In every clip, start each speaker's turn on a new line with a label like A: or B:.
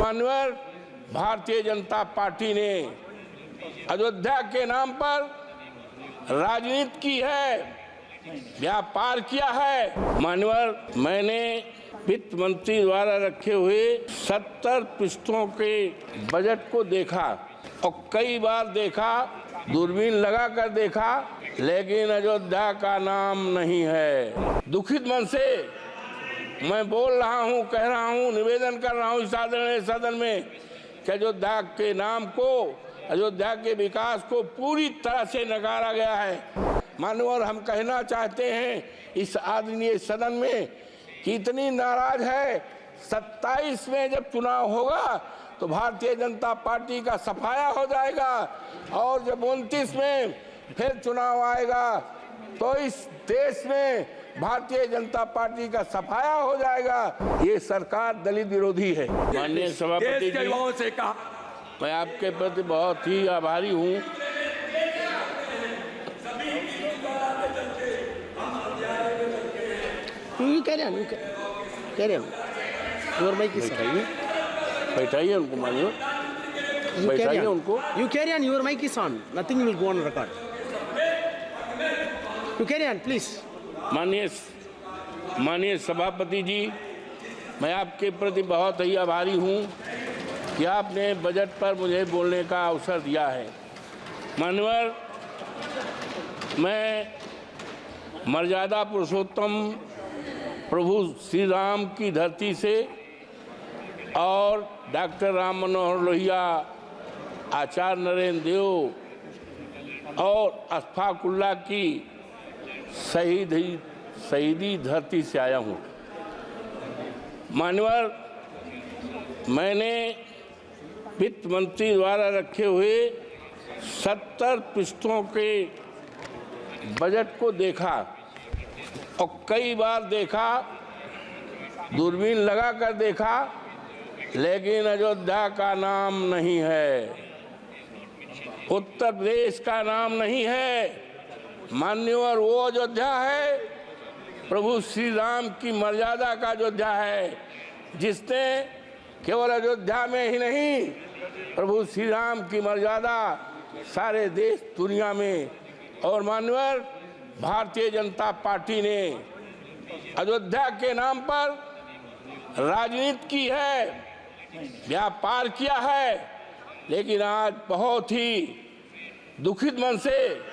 A: माननीय भारतीय जनता पार्टी ने अयोध्या के नाम पर राजनीति की है, व्यापार किया है। माननीय मैंने वित्त मंत्री द्वारा रखे हुए 70 पृष्ठों के बजट को देखा और कई बार देखा, दूरबीन लगाकर देखा, लेकिन अयोध्या का नाम नहीं है। दुखित मन से मैं बोल रहा हूं, कह रहा हूं, निवेदन कर रहा हूं इस आदरणीय सदन में कि अयोध्या के नाम को, अयोध्या के विकास को पूरी तरह से नकारा गया है। माननीय हम कहना चाहते हैं इस आदरणीय सदन में कि इतनी नाराज है, 27 में जब चुनाव होगा तो भारतीय जनता पार्टी का सफाया हो जाएगा और जब 29 में फिर चुनाव आएगा तो इस देश में भारतीय जनता पार्टी का सफाया हो जाएगा। ये सरकार दलित विरोधी है। माननीय सभापति जी,
B: से कहा
A: मैं आपके प्रति बहुत ही आभारी हूँ। बैठाइए उनको, मानिए बैठाइए उनको।
C: You carry on. Your mic is on. Nothing will go on record. You carry on, please.
A: माननीय सभापति जी, मैं आपके प्रति बहुत ही आभारी हूँ कि आपने बजट पर मुझे बोलने का अवसर दिया है। माननीय मैं मर्यादा पुरुषोत्तम प्रभु श्री राम की धरती से और डॉक्टर राम मनोहर लोहिया, आचार्य नरेंद्र देव और अशफाकुल्ला की शहीदी धरती से आया हूँ। माननीय मैंने वित्त मंत्री द्वारा रखे हुए 70 पृष्ठों के बजट को देखा और कई बार देखा, दूरबीन लगाकर देखा, लेकिन अयोध्या का नाम नहीं है, उत्तर प्रदेश का नाम नहीं है। माननीय वो अयोध्या है प्रभु श्री राम की मर्यादा का अयोध्या है, जिसने केवल अयोध्या में ही नहीं, प्रभु श्री राम की मर्यादा सारे देश दुनिया में। और माननीय भारतीय जनता पार्टी ने अयोध्या के नाम पर राजनीति की है, व्यापार किया है, लेकिन आज बहुत ही दुखित मन से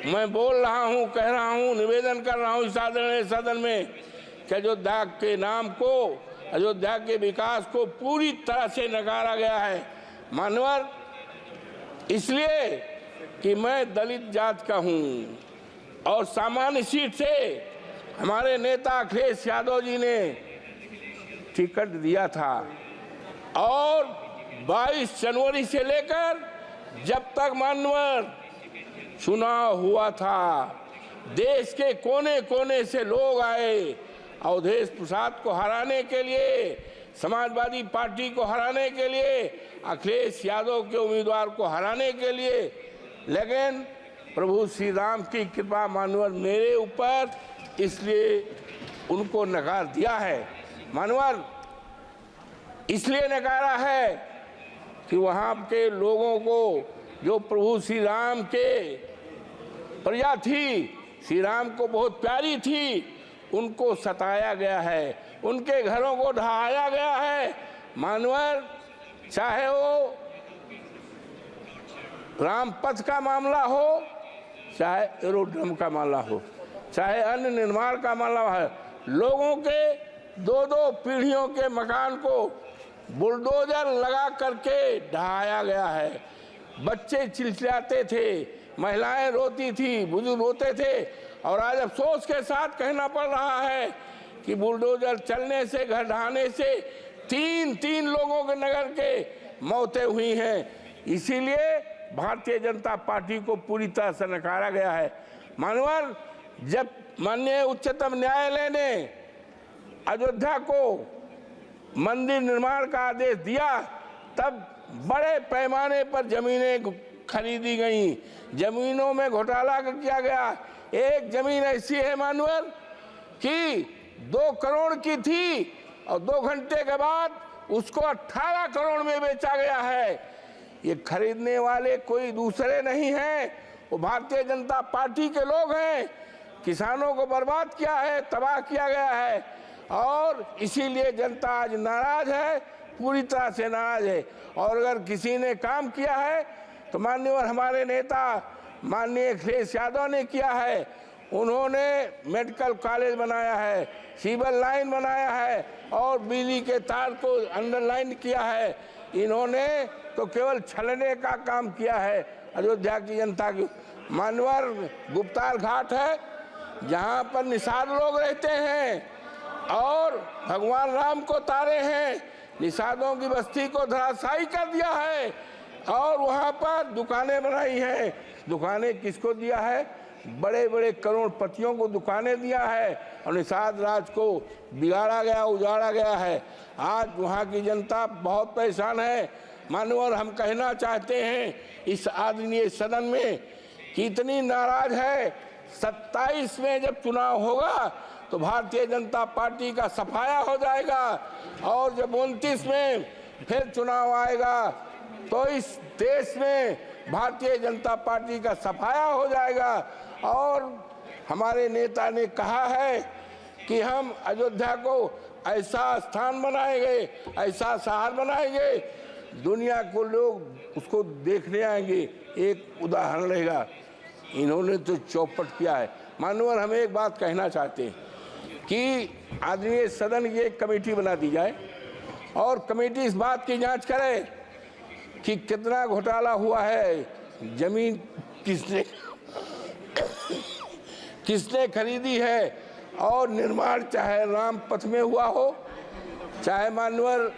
A: मैं बोल रहा हूं, कह रहा हूं, निवेदन कर रहा हूं इस आदरणीय सदन में कि अयोध्या के नाम को, अयोध्या के विकास को पूरी तरह से नकारा गया है। माननीय इसलिए कि मैं दलित जात का हूं और सामान्य सीट से हमारे नेता अखिलेश यादव जी ने टिकट दिया था और 22 जनवरी से लेकर जब तक माननीय चुनाव हुआ था, देश के कोने कोने से लोग आए अवधेश प्रसाद को हराने के लिए, समाजवादी पार्टी को हराने के लिए, अखिलेश यादव के उम्मीदवार को हराने के लिए। लेकिन प्रभु श्री राम की कृपा माननीय मेरे ऊपर, इसलिए उनको नकार दिया है। माननीय इसलिए नकारा है कि वहाँ के लोगों को, जो प्रभु श्री राम के प्रजा थी, श्री राम को बहुत प्यारी थी, उनको सताया गया है, उनके घरों को ढहाया गया है। माननीय चाहे वो राम पथ का मामला हो, चाहे एरोड्रम का मामला हो, चाहे अन्य निर्माण का मामला है, लोगों के 2-2 पीढ़ियों के मकान को बुलडोजर लगा करके ढहाया गया है। बच्चे चिल्लाते थे, महिलाएं रोती थी, बुजुर्ग रोते थे और आज अफसोस के साथ कहना पड़ रहा है कि बुलडोजर चलने से, घर ढहाने से 3 लोगों के नगर के मौतें हुई हैं। इसीलिए भारतीय जनता पार्टी को पूरी तरह से नकारा गया है। माननीय जब माननीय उच्चतम न्यायालय ने अयोध्या को मंदिर निर्माण का आदेश दिया, तब बड़े पैमाने पर जमीनें खरीदी गई, जमीनों में घोटाला किया गया। एक जमीन ऐसी है माननीय कि 2 करोड़ की थी और 2 घंटे के बाद उसको 18 करोड़ में बेचा गया है। ये खरीदने वाले कोई दूसरे नहीं हैं, वो भारतीय जनता पार्टी के लोग हैं। किसानों को बर्बाद किया है, तबाह किया गया है, और इसीलिए जनता आज नाराज है, पूरी तरह से नाराज है। और अगर किसी ने काम किया है तो माननीय हमारे नेता माननीय अखिलेश यादव ने किया है। उन्होंने मेडिकल कॉलेज बनाया है, सिविल लाइन बनाया है, और बिजली के तार को अंडरलाइन किया है। इन्होंने तो केवल छलने का काम किया है अयोध्या की जनता की। मानवर गुप्तार घाट है जहाँ पर निषाद लोग रहते हैं, और भगवान राम को तारे हैं, निषादों की बस्ती को धराशायी कर दिया है, और वहाँ पर दुकानें बनाई हैं। दुकानें किसको दिया है? बड़े बड़े करोड़पतियों को दुकानें दिया है, और निषाद राज को बिगाड़ा गया, उजाड़ा गया है। आज वहाँ की जनता बहुत परेशान है। मानवर हम कहना चाहते हैं इस आदरणीय सदन में कि इतनी नाराज है। 27 में जब चुनाव होगा तो भारतीय जनता पार्टी का सफाया हो जाएगा, और जब 29 में फिर चुनाव आएगा तो इस देश में भारतीय जनता पार्टी का सफाया हो जाएगा। और हमारे नेता ने कहा है कि हम अयोध्या को ऐसा स्थान बनाएंगे, ऐसा शहर बनाएंगे, दुनिया को लोग उसको देखने आएंगे, एक उदाहरण रहेगा। इन्होंने तो चौपट किया है। मानवर हम एक बात कहना चाहते हैं कि आदरणीय सदन की एक कमेटी बना दी जाए, और कमेटी इस बात की जांच करे कि कितना घोटाला हुआ है, जमीन किसने खरीदी है, और निर्माण चाहे राम पथ में हुआ हो, चाहे मानवर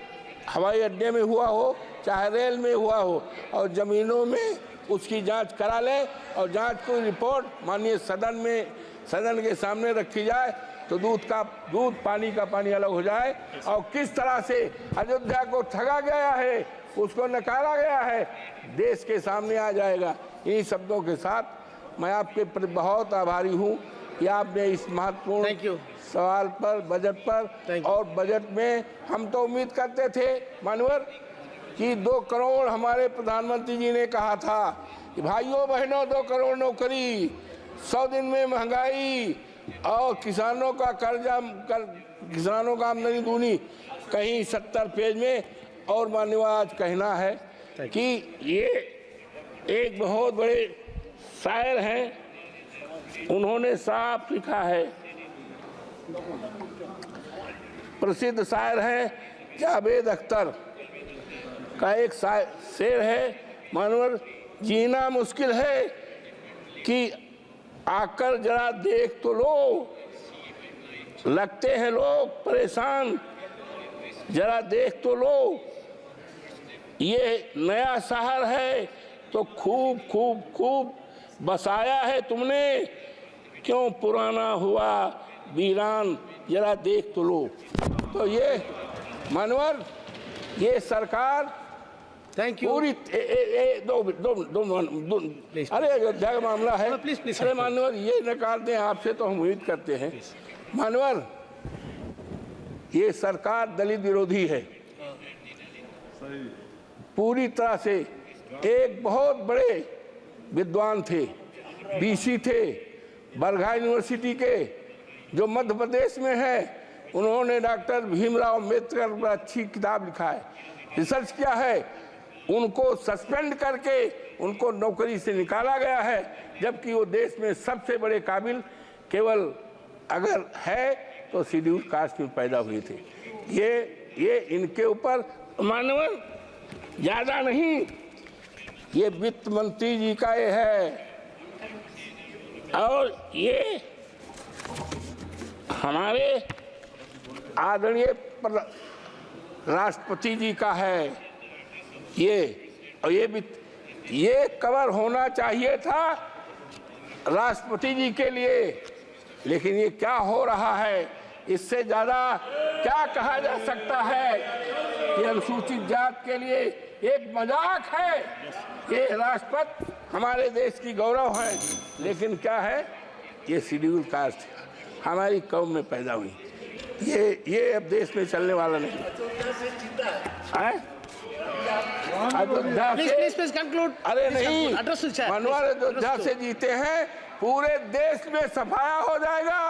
A: हवाई अड्डे में हुआ हो, चाहे रेल में हुआ हो, और जमीनों में उसकी जांच करा ले, और जांच को रिपोर्ट माननीय सदन के सामने रखी जाए, तो दूध पानी का पानी अलग हो जाए। और किस तरह से अयोध्या को ठगा गया है, उसको नकारा गया है, देश के सामने आ जाएगा। इन्हीं शब्दों के साथ मैं आपके प्रति बहुत आभारी हूँ कि आपने इस महत्वपूर्ण सवाल पर, बजट पर, और बजट में हम तो उम्मीद करते थे मानवर कि 2 करोड़ हमारे प्रधानमंत्री जी ने कहा था कि भाइयों बहनों 2 करोड़ नौकरी, 100 दिन में महंगाई, और किसानों का कर्जा, किसानों का आमदनी दूनी, कहीं 70 पेज में। और माननीय आज कहना है कि ये एक बहुत बड़े शायर हैं, उन्होंने साफ लिखा है, प्रसिद्ध शायर हैं जावेद अख्तर का एक शेर है, मानवर जीना मुश्किल है कि आकर जरा देख तो लो, लगते हैं लोग परेशान, जरा देख तो लो, ये नया शहर है तो खूब खूब खूब बसाया है तुमने, क्यों पुराना हुआ वीरान, जरा देख तो लो। तो ये मानवर, ये सरकार
C: थैंक यू
A: पूरी अरे अयोध्या का मामला है, अरे मानवर ये नकार दें आपसे तो हम उम्मीद करते हैं। मानवर ये सरकार दलित विरोधी है पूरी तरह से। एक बहुत बड़े विद्वान थे, बीसी थे, बरघा यूनिवर्सिटी के, जो मध्य प्रदेश में है, उन्होंने डॉक्टर भीमराव अम्बेडकर पर अच्छी किताब लिखा है, रिसर्च किया है। उनको सस्पेंड करके उनको नौकरी से निकाला गया है, जबकि वो देश में सबसे बड़े काबिल केवल अगर है तो शेड्यूल कास्ट में पैदा हुए थे। ये इनके ऊपर मानवर ज़्यादा नहीं, ये वित्त मंत्री जी का ये है, और ये हमारे आदरणीय राष्ट्रपति जी का है। और ये कवर होना चाहिए था राष्ट्रपति जी के लिए, लेकिन ये क्या हो रहा है, इससे ज़्यादा क्या कहा जा सकता है कि अनुसूचित जात के लिए एक मजाक है। ये राष्ट्रपति हमारे देश की गौरव है, लेकिन क्या है, ये शेड्यूल कास्ट हमारी कौम में पैदा हुई। ये अब देश में चलने वाला नहीं है। अयोध्या
C: Please
A: से
C: conclude.
A: अरे
C: Please
A: नहीं,
C: conclude. Address to the chair.
A: Manohar
C: Please.
A: Ayodhya से जीते हैं, पूरे देश में सफाया हो जाएगा।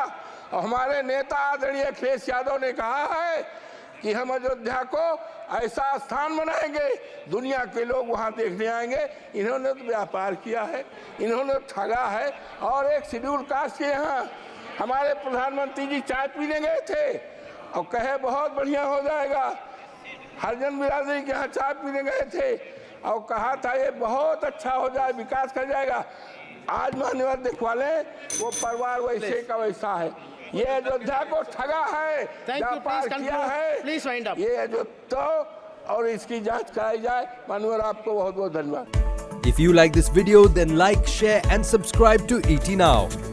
A: और हमारे नेता आदरणीय अखिलेश यादव ने कहा है कि हम अयोध्या को ऐसा स्थान बनाएंगे, दुनिया के लोग वहां देखने आएंगे। इन्होंने तो व्यापार किया है, इन्होंने ठगा है। और एक शेड्यूल कास्ट के यहाँ हमारे प्रधानमंत्री जी चाय पीने गए थे और कहे बहुत बढ़िया हो जाएगा। हरिजन बिरादरी के यहाँ चाय पीने गए थे और कहा था ये बहुत अच्छा हो जाए, विकास कर जाएगा। आज मान्यवर दिखवा लें, वो परिवार वैसे का वैसा है। ये अयोध्या को ठगा है, व्यापार किया है।
C: Please wind up.
A: ये अयोध्या और इसकी जांच कराई जाए। मान्यवर आपको बहुत बहुत धन्यवाद।
B: If you like this video, then like, share and subscribe to ET Now.